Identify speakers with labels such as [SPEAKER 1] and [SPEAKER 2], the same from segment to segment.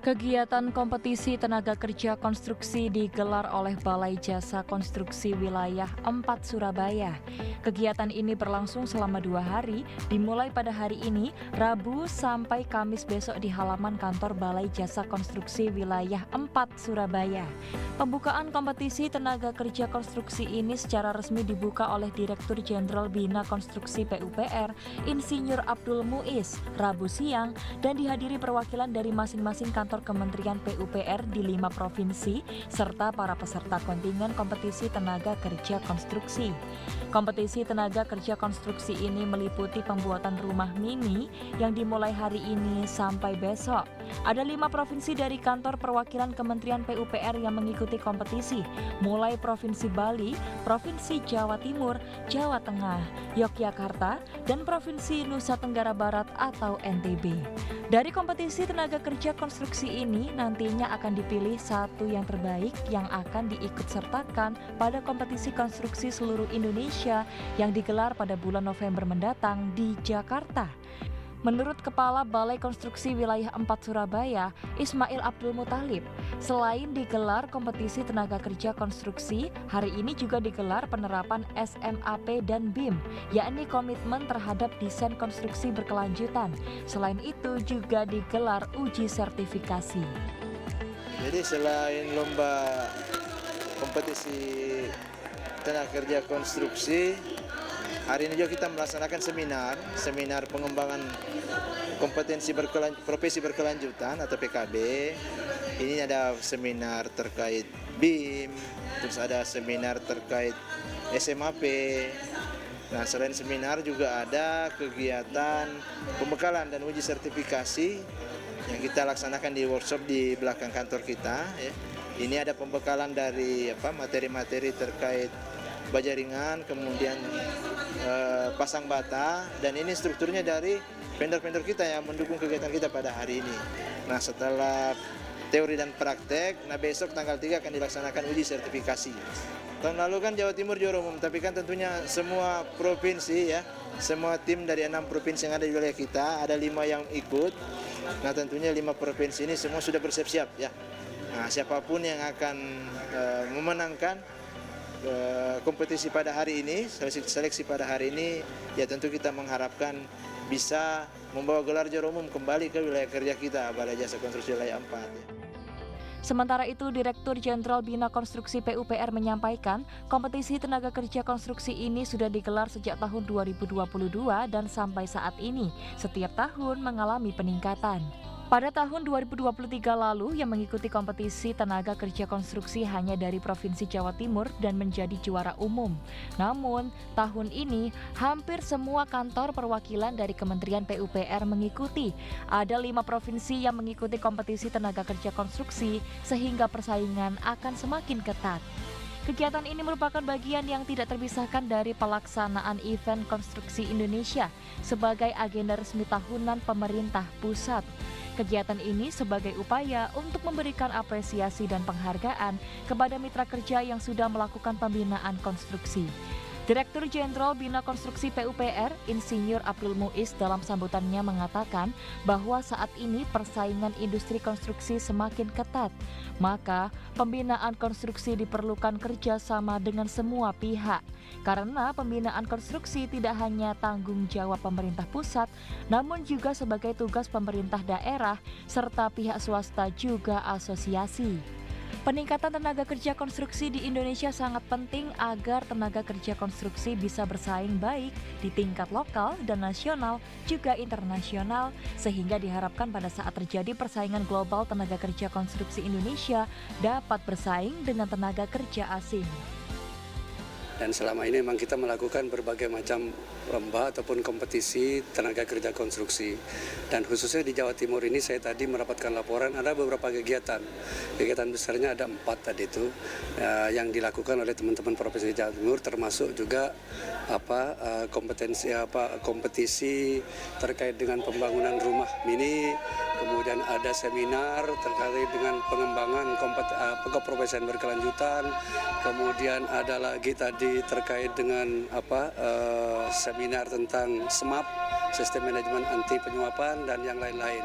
[SPEAKER 1] Kegiatan kompetisi tenaga kerja konstruksi digelar oleh Balai Jasa Konstruksi Wilayah 4 Surabaya. Kegiatan ini berlangsung selama 2 hari, dimulai pada hari ini, Rabu sampai Kamis besok di halaman kantor Balai Jasa Konstruksi Wilayah 4 Surabaya. Pembukaan kompetisi tenaga kerja konstruksi ini secara resmi dibuka oleh Direktur Jenderal Bina Konstruksi PUPR, Insinyur Abdul Muiz, Rabu siang, dan dihadiri perwakilan dari masing-masing kantor Kementerian PUPR di 5 provinsi, serta para peserta kontingen kompetisi tenaga kerja konstruksi. Kompetisi tenaga kerja konstruksi ini meliputi pembuatan rumah mini yang dimulai hari ini sampai besok. Ada 5 provinsi dari kantor perwakilan Kementerian PUPR yang mengikuti kompetisi, mulai Provinsi Bali, Provinsi Jawa Timur, Jawa Tengah, Yogyakarta, dan Provinsi Nusa Tenggara Barat atau NTB. Dari kompetisi tenaga kerja konstruksi ini nantinya akan dipilih satu yang terbaik yang akan diikutsertakan pada kompetisi konstruksi seluruh Indonesia yang digelar pada bulan November mendatang di Jakarta. Menurut Kepala Balai Konstruksi Wilayah 4 Surabaya, Ismail Abdul Muthalib, selain digelar kompetisi tenaga kerja konstruksi, hari ini juga digelar penerapan SMAP dan BIM, yakni komitmen terhadap desain konstruksi berkelanjutan. Selain itu juga digelar uji sertifikasi.
[SPEAKER 2] Jadi selain lomba kompetisi tenaga kerja konstruksi, hari ini juga kita melaksanakan seminar pengembangan profesi berkelanjutan atau PKB. Ini ada seminar terkait BIM, terus ada seminar terkait SMAP. Nah, selain seminar juga ada kegiatan pembekalan dan uji sertifikasi yang kita laksanakan di workshop di belakang kantor kita. Ya. Ini ada pembekalan dari materi-materi terkait baja ringan, kemudian pasang bata, dan ini strukturnya dari vendor-vendor kita yang mendukung kegiatan kita pada hari ini. Nah, setelah teori dan praktek, besok tanggal 3 akan dilaksanakan uji sertifikasi. Tahun lalu kan Jawa Timur juara umum, tapi kan tentunya semua provinsi ya, semua tim dari 6 provinsi yang ada di wilayah kita, ada 5 yang ikut. Nah, tentunya 5 provinsi ini semua sudah bersiap-siap ya. Nah, siapapun yang akan memenangkan kompetisi pada hari ini, seleksi pada hari ini, ya tentu kita mengharapkan bisa membawa gelar juara umum kembali ke wilayah kerja kita, Balai Jasa Konstruksi Wilayah 4.
[SPEAKER 1] Sementara itu, Direktur Jenderal Bina Konstruksi PUPR menyampaikan, kompetisi tenaga kerja konstruksi ini sudah digelar sejak tahun 2022 dan sampai saat ini, setiap tahun mengalami peningkatan. Pada tahun 2023 lalu, yang mengikuti kompetisi tenaga kerja konstruksi hanya dari Provinsi Jawa Timur dan menjadi juara umum. Namun, tahun ini hampir semua kantor perwakilan dari Kementerian PUPR mengikuti. Ada 5 provinsi yang mengikuti kompetisi tenaga kerja konstruksi, sehingga persaingan akan semakin ketat. Kegiatan ini merupakan bagian yang tidak terpisahkan dari pelaksanaan event konstruksi Indonesia sebagai agenda resmi tahunan pemerintah pusat. Kegiatan ini sebagai upaya untuk memberikan apresiasi dan penghargaan kepada mitra kerja yang sudah melakukan pembinaan konstruksi. Direktur Jenderal Bina Konstruksi PUPR, Insinyur Abdul Muiz dalam sambutannya mengatakan bahwa saat ini persaingan industri konstruksi semakin ketat. Maka, pembinaan konstruksi diperlukan kerjasama dengan semua pihak. Karena pembinaan konstruksi tidak hanya tanggung jawab pemerintah pusat, namun juga sebagai tugas pemerintah daerah, serta pihak swasta juga asosiasi. Peningkatan tenaga kerja konstruksi di Indonesia sangat penting agar tenaga kerja konstruksi bisa bersaing baik di tingkat lokal dan nasional, juga internasional, sehingga diharapkan pada saat terjadi persaingan global tenaga kerja konstruksi Indonesia dapat bersaing dengan tenaga kerja asing.
[SPEAKER 3] Dan selama ini memang kita melakukan berbagai macam lomba ataupun kompetisi tenaga kerja konstruksi. Dan khususnya di Jawa Timur ini saya tadi mendapatkan laporan ada beberapa kegiatan. Kegiatan besarnya ada 4 tadi itu yang dilakukan oleh teman-teman Provinsi Jawa Timur, termasuk juga kompetisi terkait dengan pembangunan rumah mini, kemudian ada seminar terkait dengan pengembangan keprofesian berkelanjutan, kemudian ada lagi tadi terkait dengan seminar tentang SMAP, sistem manajemen anti penyuapan, dan yang lain-lain.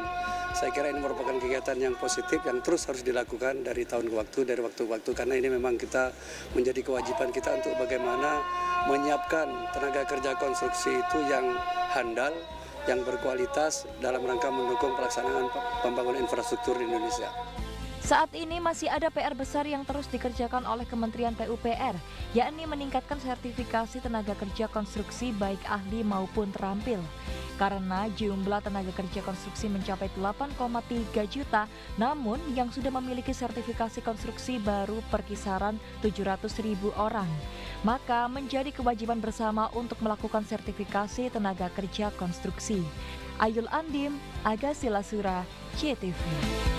[SPEAKER 3] Saya kira ini merupakan kegiatan yang positif yang terus harus dilakukan dari tahun ke waktu, karena ini memang kita menjadi kewajiban kita untuk bagaimana menyiapkan tenaga kerja konstruksi itu yang handal, yang berkualitas dalam rangka mendukung pelaksanaan pembangunan infrastruktur di Indonesia.
[SPEAKER 1] Saat ini masih ada PR besar yang terus dikerjakan oleh Kementerian PUPR, yakni meningkatkan sertifikasi tenaga kerja konstruksi baik ahli maupun terampil. Karena jumlah tenaga kerja konstruksi mencapai 8,3 juta, namun yang sudah memiliki sertifikasi konstruksi baru perkisaran 700.000 orang. Maka menjadi kewajiban bersama untuk melakukan sertifikasi tenaga kerja konstruksi. Ayul Andim, Aga Silasura, CTV.